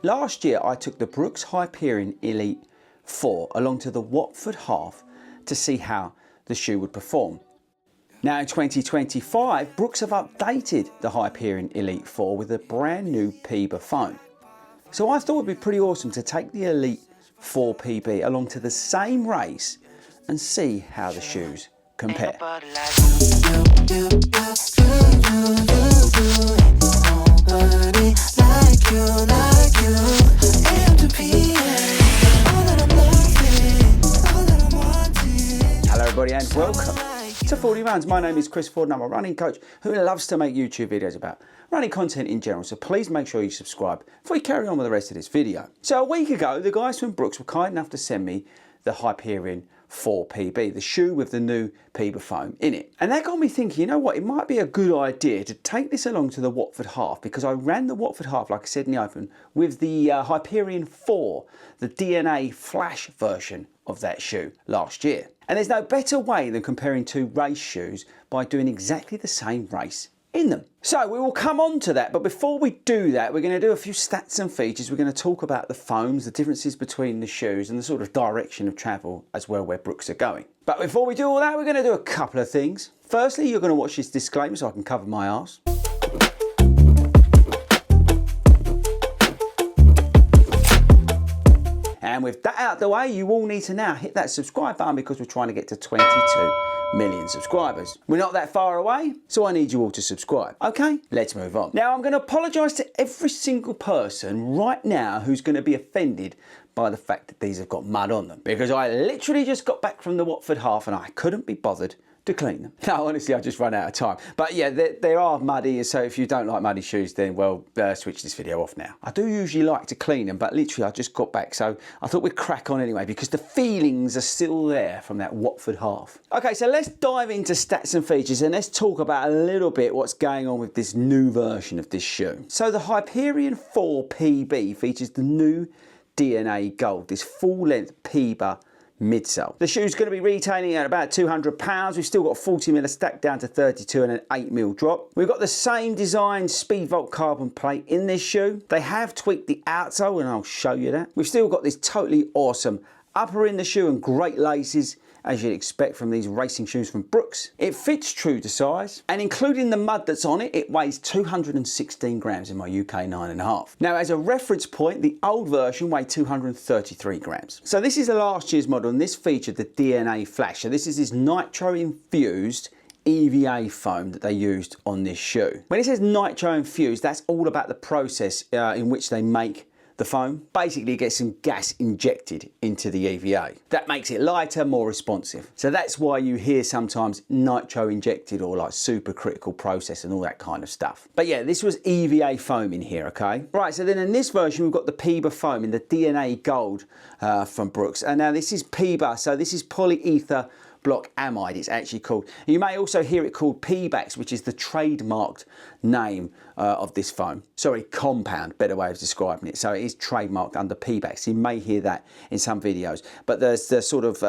Last year I took the Brooks Hyperion Elite 4 along to the Watford Half to see how the shoe would perform. Now in 2025, Brooks have updated the Hyperion Elite 4 with a brand new PEBA foam. So I thought it'd be pretty awesome to take the Elite 4 PB along to the same race and see how the shoes compare. Hello everybody and welcome to FORDY Runs. My name is Chris Ford and I'm a running coach who loves to make YouTube videos about running content in general, so please make sure you subscribe before we carry on with the rest of this video. So a week ago, the guys from Brooks were kind enough to send me the Hyperion 4 PB, the shoe with the new PEBA foam in it. And that got me thinking, you know what, it might be a good idea to take this along to the Watford Half, because I ran the Watford Half, like I said in the open, with the Hyperion 4, the DNA Flash version of that shoe last year. And there's no better way than comparing two race shoes by doing exactly the same race in them. So we will come on to that, but before we do that, we're going to do a few stats and features. We're going to talk about the foams, the differences between the shoes and the sort of direction of travel as well where Brooks are going. But before we do all that, we're going to do a couple of things. Firstly, you're going to watch this disclaimer so I can cover my arse. And with that out of the way, you all need to now hit that subscribe button because we're trying to get to 22 million subscribers. We're not that far away, so I need you all to subscribe. Okay, let's move on. Now I'm going to apologise to every single person right now who's going to be offended by the fact that these have got mud on them, because I literally just got back from the Watford Half and I couldn't be bothered to clean them. No, honestly, I just run out of time. But yeah, they are muddy, so if you don't like muddy shoes, then well, switch this video off now. I do usually like to clean them, but literally I just got back, so I thought we'd crack on anyway, because the feelings are still there from that Watford Half. Okay, so let's dive into stats and features, and let's talk about a little bit what's going on with this new version of this shoe. So the Hyperion 4 PB features the new DNA Gold, this full-length PEBA midsole. The shoe's going to be retailing at about £200. We've still got 40mm stacked down to 32 and an 8mm drop. We've got the same design Speedvolt carbon plate in this shoe. They have tweaked the outsole and I'll show you that. We've still got this totally awesome upper in the shoe and great laces, as you'd expect from these racing shoes from Brooks. It fits true to size, and including the mud that's on it, it weighs 216 grams in my UK 9.5. Now, as a reference point, the old version weighed 233 grams. So this is a last year's model, and this featured the DNA Flash. So this is this nitro-infused EVA foam that they used on this shoe. When it says nitro-infused, that's all about the process in which they make the foam. Basically, it gets some gas injected into the EVA. That makes it lighter, more responsive. So that's why you hear sometimes nitro injected or like supercritical process and all that kind of stuff. But yeah, this was EVA foam in here, okay? Right, so then in this version, we've got the PEBA foam in the DNA Gold from Brooks. And now this is PEBA, so this is polyether block amide, it's actually called. You may also hear it called PBAX, which is the trademarked name of this foam. Sorry, compound, better way of describing it. So it is trademarked under PBAX. You may hear that in some videos, but the sort of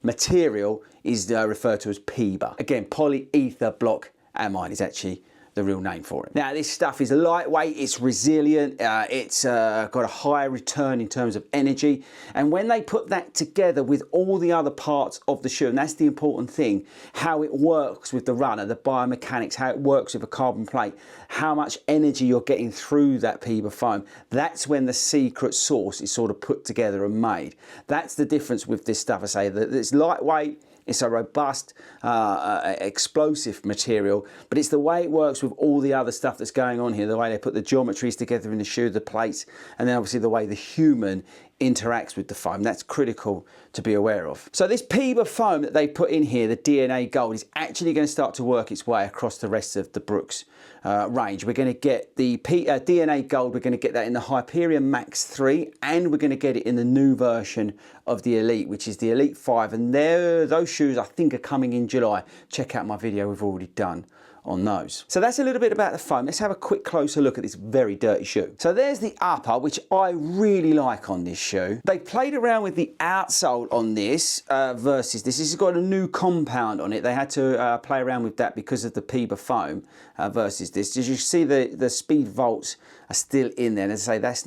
material is referred to as PEBA. Again, polyether block amide is actually the real name for it. Now this stuff is lightweight, it's resilient, it's got a high return in terms of energy, and when they put that together with all the other parts of the shoe, and that's the important thing, how it works with the runner, the biomechanics, how it works with a carbon plate, how much energy you're getting through that PEBA foam, that's when the secret sauce is sort of put together and made. That's the difference with this stuff. I say that it's lightweight, it's a robust, explosive material, but it's the way it works with all the other stuff that's going on here, the way they put the geometries together in the shoe, the plates, and then obviously the way the human interacts with the foam. That's critical to be aware of. So this PEBA foam that they put in here, the DNA Gold, is actually going to start to work its way across the rest of the Brooks range. We're going to get the DNA Gold, we're going to get that in the Hyperion Max 3, and we're going to get it in the new version of the Elite, which is the Elite 5, and those shoes I think are coming in July. Check out my video we've already done on those. So that's a little bit about the foam. Let's have a quick closer look at this very dirty shoe. So there's the upper, which I really like on this shoe. They played around with the outsole on this versus this. This has got a new compound on it. They had to play around with that because of the PEBA foam versus this. As you see, the speed volts are still in there. And as I say, that's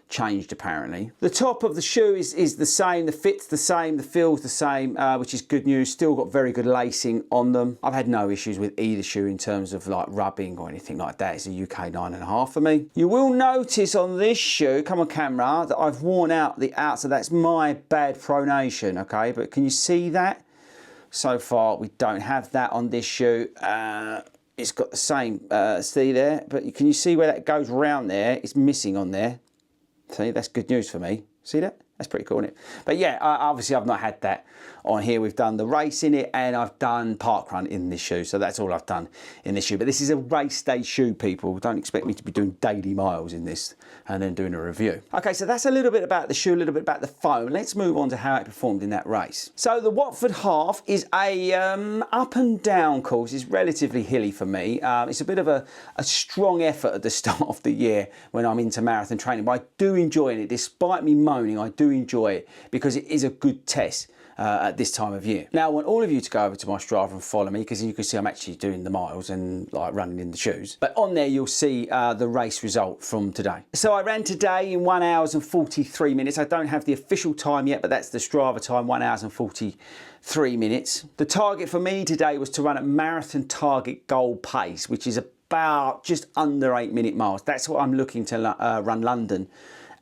changed apparently. The top of the shoe is the same, the fit's the same, the feel's the same, which is good news. Still got very good lacing on them. I've had no issues with either shoe in terms of like rubbing or anything like that. It's a UK 9.5 for me. You will notice on this shoe, come on camera, that I've worn out the outsole. That's my bad pronation, okay? But can you see that? So far, we don't have that on this shoe. It's got the same, see there? But can you see where that goes round there? It's missing on there. See, that's good news for me. See that? That's pretty cool, isn't it? But yeah, obviously I've not had that on here. We've done the race in it and I've done parkrun in this shoe. So that's all I've done in this shoe. But this is a race day shoe, people. Don't expect me to be doing daily miles in this and then doing a review. Okay, so that's a little bit about the shoe, a little bit about the foam. Let's move on to how it performed in that race. So the Watford Half is a up and down course. It's relatively hilly for me. It's a bit of a strong effort at the start of the year when I'm into marathon training. But I do enjoy it. Despite me moaning, I do enjoy it because it is a good test at this time of year. Now I want all of you to go over to my Strava and follow me because you can see I'm actually doing the miles and like running in the shoes. But on there you'll see the race result from today. So I ran today in 1 hours and 43 minutes. I don't have the official time yet, but that's the Strava time, 1 hours and 43 minutes. The target for me today was to run at marathon target goal pace, which is about just under 8 minute miles. That's what I'm looking to run London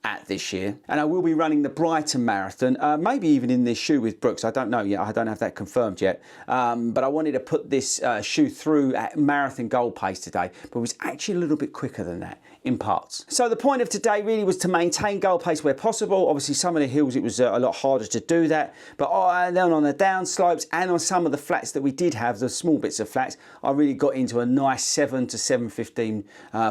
at this year. And I will be running the Brighton Marathon, maybe even in this shoe with Brooks. I don't know yet. I don't have that confirmed yet. But I wanted to put this shoe through at marathon goal pace today, but it was actually a little bit quicker than that in parts. So the point of today really was to maintain goal pace where possible. Obviously some of the hills it was a lot harder to do that, but then on the down slopes and on some of the flats that we did have, the small bits of flats, I really got into a nice 7 to 7:15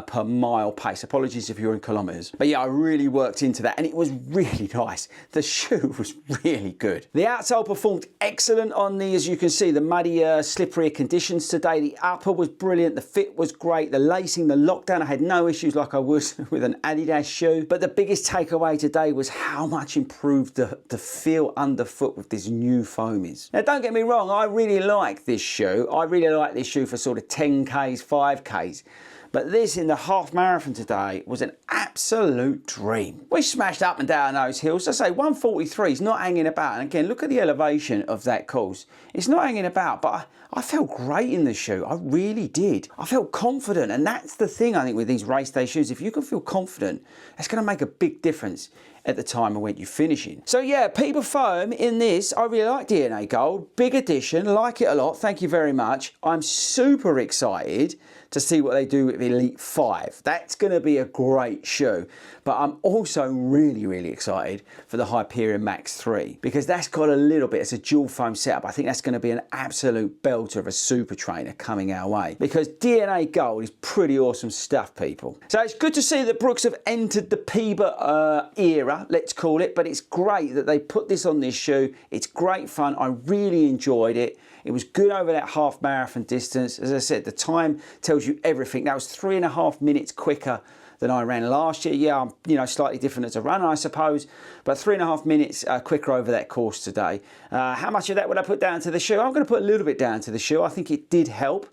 per mile pace. Apologies if you're in kilometres. But yeah, I really worked into that and it was really nice. The shoe was really good. The outsole performed excellent on the, as you can see, the muddy, slippery conditions today. The upper was brilliant. The fit was great. The lacing, the lockdown, I had no issues like I was with an Adidas shoe. But the biggest takeaway today was how much improved the feel underfoot with this new foam is. Now don't get me wrong, I really like this shoe. I really like this shoe for sort of 10Ks, 5Ks. But this in the half marathon today was an absolute dream. We smashed up and down those hills. I say 143 is not hanging about. And again, look at the elevation of that course. It's not hanging about, but I felt great in the shoe. I really did. I felt confident. And that's the thing, I think, with these race day shoes. If you can feel confident, that's going to make a big difference at the time of when you're finishing. So yeah, PEBA foam in this, I really like DNA Gold. Big addition, like it a lot. Thank you very much. I'm super excited to see what they do with Elite 5. That's going to be a great shoe. But I'm also really excited for the Hyperion Max 3 because that's got a little bit, it's a dual foam setup. I think that's going to be an absolute belter of a super trainer coming our way because DNA Gold is pretty awesome stuff, people. So it's good to see that Brooks have entered the PEBA era, let's call it, but it's great that they put this on this shoe. It's great fun. I really enjoyed it. It was good over that half marathon distance. As I said, the time tells you everything. That was 3.5 minutes quicker than I ran last year. Yeah, I'm slightly different as a runner, I suppose, but 3.5 minutes quicker over that course today. How much of that would I put down to the shoe? I'm going to put a little bit down to the shoe. I think it did help,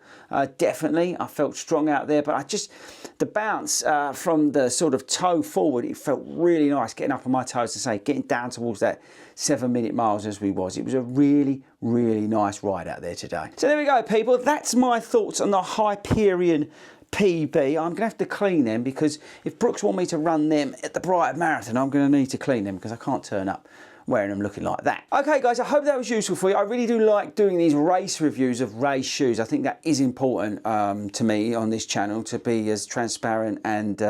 definitely. I felt strong out there, but the bounce from the sort of toe forward, it felt really nice getting up on my toes to say, getting down towards that 7 minute miles as we was. It was a really nice ride out there today. So there we go, people. That's my thoughts on the Hyperion PB. I'm going to have to clean them because if Brooks want me to run them at the Brighton Marathon, I'm going to need to clean them because I can't turn up wearing them looking like that. Okay guys, I hope that was useful for you. I really do like doing these race reviews of race shoes. I think that is important to me on this channel, to be as transparent and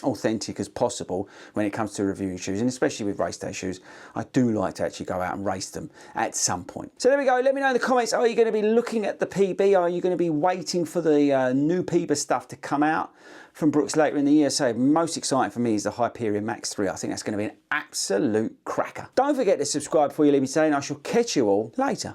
authentic as possible when it comes to reviewing shoes, and especially with race day shoes. I do like to actually go out and race them at some point. So there we go. Let me know in the comments, are you going to be looking at the PB? Are you going to be waiting for the new PEBA stuff to come out from Brooks later in the year? So most exciting for me is the Hyperion Max 3. I think that's going to be an absolute cracker. Don't forget to subscribe before you leave me today, and I shall catch you all later.